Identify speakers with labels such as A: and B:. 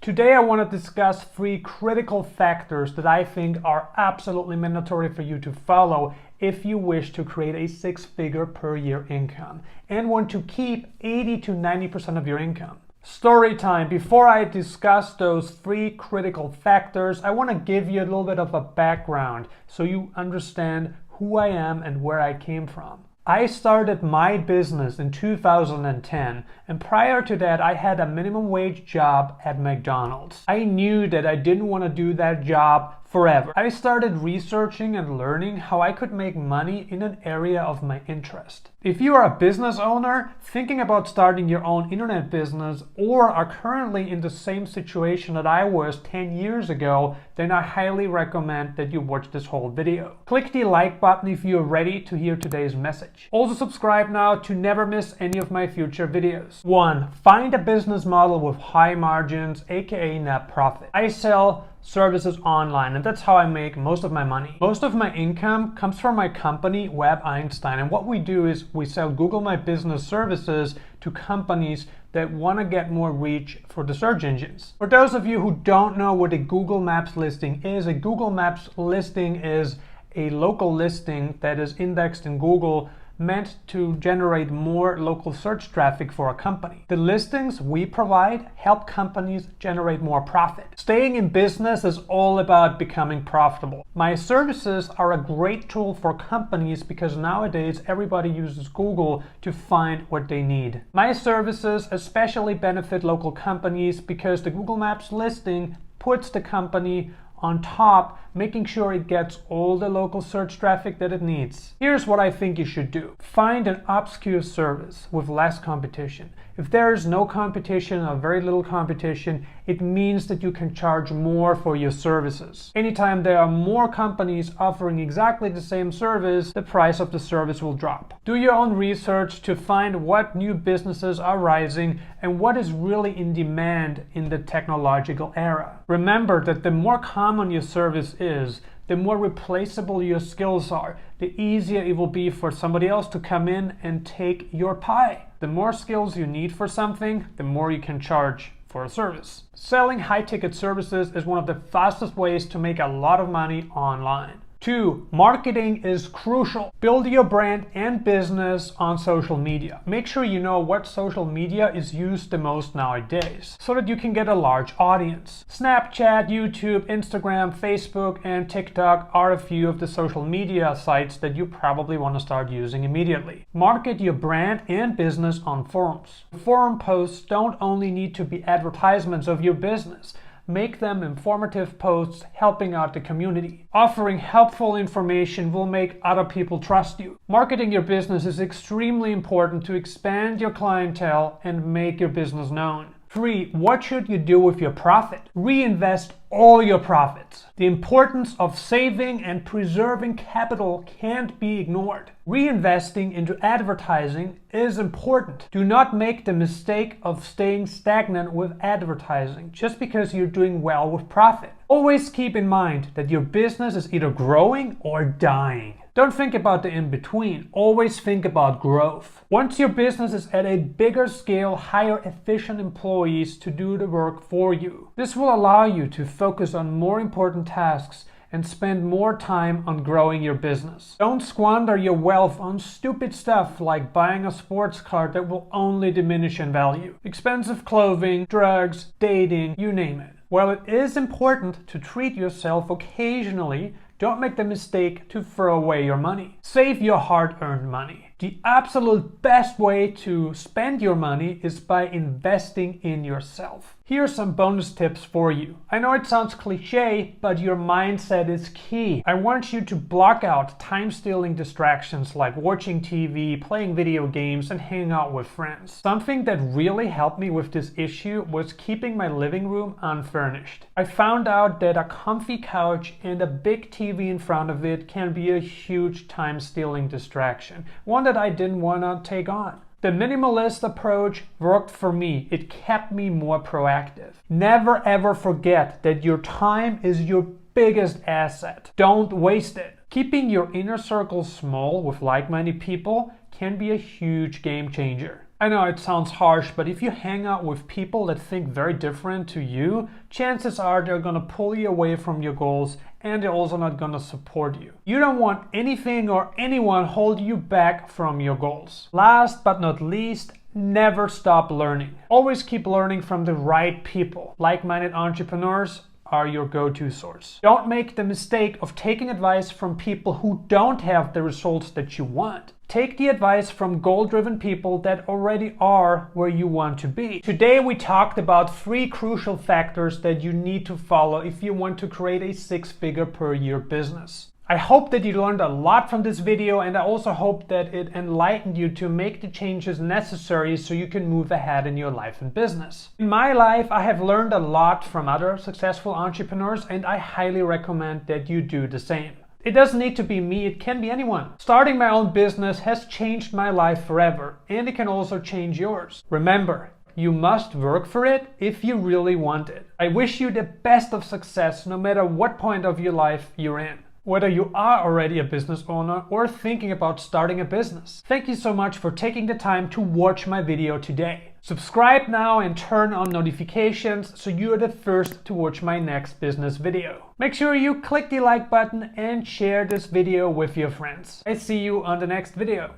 A: Today I want to discuss 3 critical factors that I think are absolutely mandatory for you to follow if you wish to create a 6-figure per year income and want to keep 80 to 90% of your income. Story time. Before I discuss those 3 critical factors, I want to give you a little bit of a background so you understand who I am and where I came from. I started my business in 2010, and prior to that I had a minimum wage job at McDonald's. I knew that I didn't want to do that job forever. I started researching and learning how I could make money in an area of my interest. If you are a business owner thinking about starting your own internet business or are currently in the same situation that I was 10 years ago, then I highly recommend that you watch this whole video. Click the like button if you are ready to hear today's message. Also subscribe now to never miss any of my future videos. 1. Find a business model with high margins, aka net profit. I sell services online, and that's how I make most of my money. Most of my income comes from my company Web Einstein, and what we do is we sell Google My Business services to companies that want to get more reach for the search engines. For those of you who don't know what a Google Maps listing is, a Google Maps listing is a local listing that is indexed in Google, meant to generate more local search traffic for a company. The listings we provide help companies generate more profit. Staying in business is all about becoming profitable. My services are a great tool for companies because nowadays everybody uses Google to find what they need. My services especially benefit local companies because the Google Maps listing puts the company on top, making sure it gets all the local search traffic that it needs. Here's what I think you should do. Find an obscure service with less competition. If there is no competition or very little competition, it means that you can charge more for your services. Anytime there are more companies offering exactly the same service, the price of the service will drop. Do your own research to find what new businesses are rising and what is really in demand in the technological era. Remember that the more common your service is, the more replaceable your skills are, the easier it will be for somebody else to come in and take your pie. The more skills you need for something, the more you can charge for a service. Selling high-ticket services is one of the fastest ways to make a lot of money online. 2. Marketing is crucial. Build your brand and business on social media. Make sure you know what social media is used the most nowadays so that you can get a large audience. Snapchat, YouTube, Instagram, Facebook, and TikTok are a few of the social media sites that you probably want to start using immediately. Market your brand and business on forums. Forum posts don't only need to be advertisements of your business. Make them informative posts helping out the community. Offering helpful information will make other people trust you. Marketing your business is extremely important to expand your clientele and make your business known. 3. What should you do with your profit? Reinvest all your profits. The importance of saving and preserving capital can't be ignored. Reinvesting into advertising is important. Do not make the mistake of staying stagnant with advertising just because you're doing well with profit. Always keep in mind that your business is either growing or dying. Don't think about the in-between. Always think about growth. Once your business is at a bigger scale, hire efficient employees to do the work for you. This will allow you to focus on more important tasks and spend more time on growing your business. Don't squander your wealth on stupid stuff like buying a sports car that will only diminish in value. Expensive clothing, drugs, dating, you name it. While it is important to treat yourself occasionally, don't make the mistake to throw away your money. Save your hard-earned money. The absolute best way to spend your money is by investing in yourself. Here are some bonus tips for you. I know it sounds cliche, but your mindset is key. I want you to block out time-stealing distractions like watching TV, playing video games, and hanging out with friends. Something that really helped me with this issue was keeping my living room unfurnished. I found out that a comfy couch and a big TV in front of it can be a huge time-stealing distraction, one that I didn't want to take on. The minimalist approach worked for me. It kept me more proactive. Never ever forget that your time is your biggest asset. Don't waste it. Keeping your inner circle small with like-minded people can be a huge game changer. I know it sounds harsh, but if you hang out with people that think very different to you, chances are they're gonna pull you away from your goals and they're also not gonna support you. You don't want anything or anyone holding you back from your goals. Last but not least, never stop learning. Always keep learning from the right people. Like-minded entrepreneurs are your go-to source. Don't make the mistake of taking advice from people who don't have the results that you want. Take the advice from goal-driven people that already are where you want to be. Today we talked about 3 crucial factors that you need to follow if you want to create a 6-figure per year business. I hope that you learned a lot from this video, and I also hope that it enlightened you to make the changes necessary so you can move ahead in your life and business. In my life, I have learned a lot from other successful entrepreneurs, and I highly recommend that you do the same. It doesn't need to be me, it can be anyone. Starting my own business has changed my life forever, and it can also change yours. Remember, you must work for it if you really want it. I wish you the best of success no matter what point of your life you're in. Whether you are already a business owner or thinking about starting a business. Thank you so much for taking the time to watch my video today. Subscribe now and turn on notifications so you are the first to watch my next business video. Make sure you click the like button and share this video with your friends. I see you on the next video.